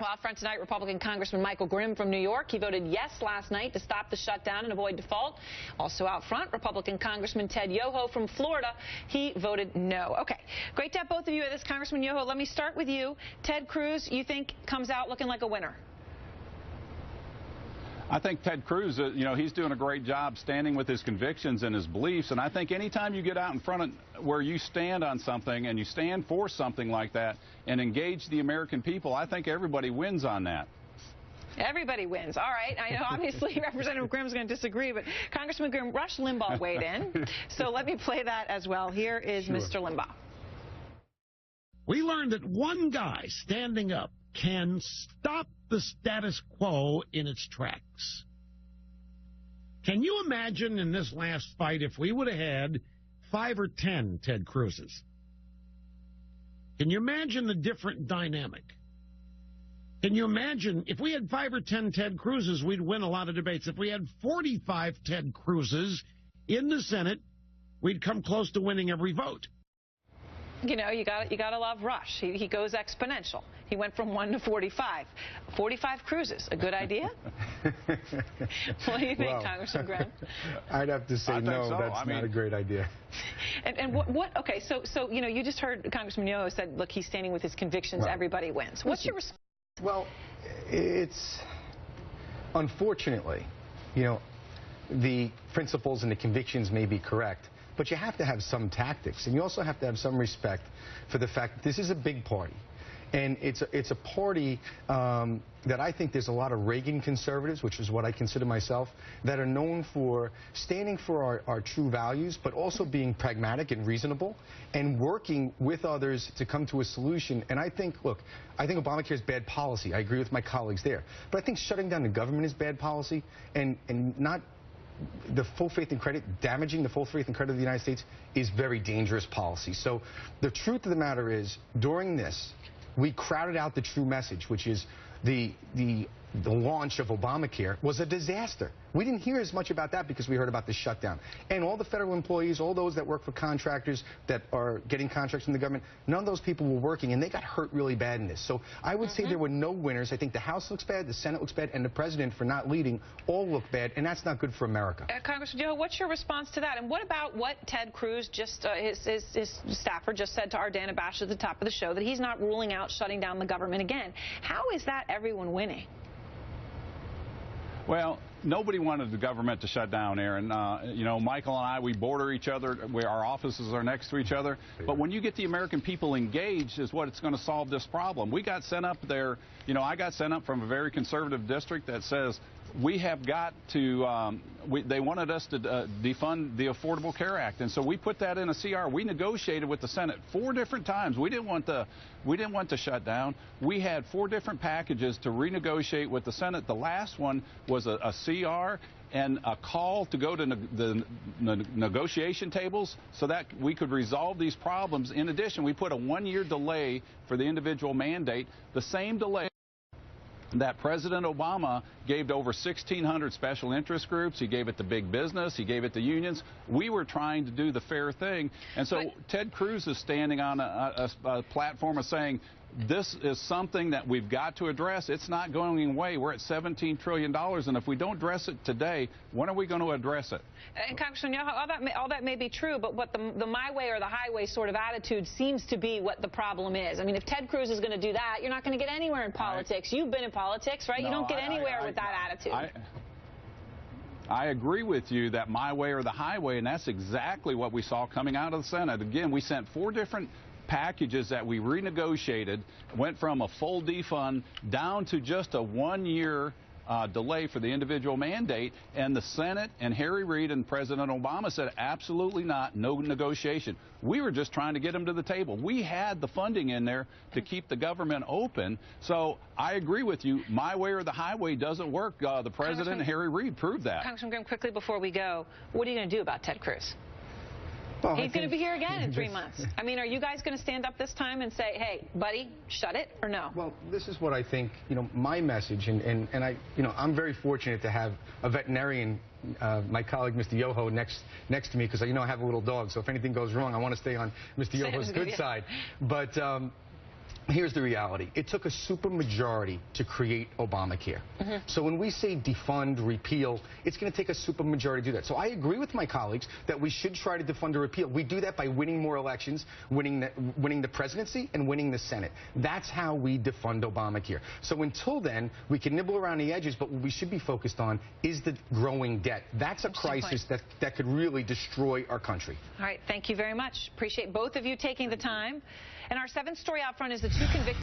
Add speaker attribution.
Speaker 1: Well, out front tonight, Republican Congressman Michael Grimm from New York. He voted yes last night to stop the shutdown and avoid default. Also out front, Republican Congressman Ted Yoho from Florida. He voted no. Okay, great to have both of you at this. Congressman Yoho, let me start with you. Ted Cruz, you think comes out looking like a winner?
Speaker 2: I think Ted Cruz, he's doing a great job standing with his convictions and his beliefs. And I think anytime you get out in front of where you stand on something and you stand for something like that and engage the American people, I think everybody wins on that. Everybody
Speaker 1: wins. All right. I know, obviously, Representative Grimm's going to disagree, but Congressman Grimm, Rush Limbaugh weighed in. So let me play that as well. Here is Mr. Limbaugh.
Speaker 3: We learned that one guy standing up can stop the status quo in its tracks. Can you imagine in this last fight if we would have had 5 or 10 Ted Cruzes? Can you imagine the different dynamic? Can you imagine if we had 5 or 10 Ted Cruzes, we'd win a lot of debates. If we had 45 Ted Cruzes in the Senate, we'd come close to winning every vote.
Speaker 1: You know, you got to love Rush. He goes exponential. He went from 1 to 45. 45 Cruzes, a good idea? What do you think, Congressman Grimm?
Speaker 4: I'd have to say no. So. That's not a great idea.
Speaker 1: And what? Okay, so you just heard Congressman Yoho said, look, he's standing with his convictions. Right. Everybody wins. What's your response?
Speaker 4: Well, it's unfortunately, the principles and the convictions may be correct, but you have to have some tactics, and you also have to have some respect for the fact that this is a big party. And it's a party that I think there's a lot of Reagan conservatives, which is what I consider myself, that are known for standing for our true values, but also being pragmatic and reasonable and working with others to come to a solution. And I think, look, I think Obamacare is bad policy. I agree with my colleagues there. But I think shutting down the government is bad policy, and not the full faith and credit, damaging the full faith and credit of the United States is very dangerous policy. So the truth of the matter is, during this, we crowded out the true message, which is the launch of Obamacare was a disaster. We didn't hear as much about that because we heard about the shutdown. And all the federal employees, all those that work for contractors that are getting contracts from the government, none of those people were working, and they got hurt really bad in this. So I would say there were no winners. I think the House looks bad, the Senate looks bad, and the president, for not leading, all look bad, and that's not good for America.
Speaker 1: Congressman Yoho, what's your response to that? And what about what Ted Cruz, just his staffer, just said to our Dana Bash at the top of the show, that he's not ruling out shutting down the government again? How is that everyone winning?
Speaker 2: Well, nobody wanted the government to shut down, Erin. Michael and I, we border each other, where our offices are next to each other. But when you get the American people engaged is what it's going to solve this problem. We got sent up there, I got sent up from a very conservative district that says we have got to, they wanted us to defund the Affordable Care Act. And so we put that in a CR. We negotiated with the Senate 4 different times. We didn't want to shut down. We had 4 different packages to renegotiate with the Senate. The last one was a CR and a call to go to the negotiation tables so that we could resolve these problems. In addition, we put a 1-year delay for the individual mandate, the same delay that President Obama gave to over 1,600 special interest groups. He gave it to big business. He gave it to unions. We were trying to do the fair thing. And so Ted Cruz is standing on a platform of saying, this is something that we've got to address. It's not going away. We're at $17 trillion, and if we don't address it today, when are we going to address it?
Speaker 1: And Congressman Yoho, all that may be true, but what the my way or the highway sort of attitude seems to be what the problem is. I mean, if Ted Cruz is going to do that, you're not going to get anywhere in politics. You've been in politics, right? No, you don't get anywhere with that attitude.
Speaker 2: I agree with you that my way or the highway, and that's exactly what we saw coming out of the Senate. Again, we sent 4 different packages that we renegotiated, went from a full defund down to just a 1-year delay for the individual mandate, and the Senate and Harry Reid and President Obama said absolutely not, no negotiation. We were just trying to get them to the table. We had the funding in there to keep the government open. So I agree with you. My way or the highway doesn't work. The President and Harry Reid proved that.
Speaker 1: Congressman Grimm, quickly before we go, what are you going to do about Ted Cruz? Well, he's going to be here again in 3 months. I mean, are you guys going to stand up this time and say, hey, buddy, shut it, or no?
Speaker 4: Well, this is what I think, my message, and I, I'm very fortunate to have a veterinarian, my colleague, Mr. Yoho, next to me, because, I have a little dog, so if anything goes wrong, I want to stay on Mr. Yoho's good side. But Here's the reality. It took a supermajority to create Obamacare. So when we say defund, repeal, it's going to take a supermajority to do that. So I agree with my colleagues that we should try to defund or repeal. We do that by winning more elections, winning the presidency, and winning the Senate. That's how we defund Obamacare. So until then, we can nibble around the edges, but what we should be focused on is the growing debt. That's a crisis that could really destroy our country.
Speaker 1: All right. Thank you very much. Appreciate both of you taking the time. And our seventh story out front is the two convicted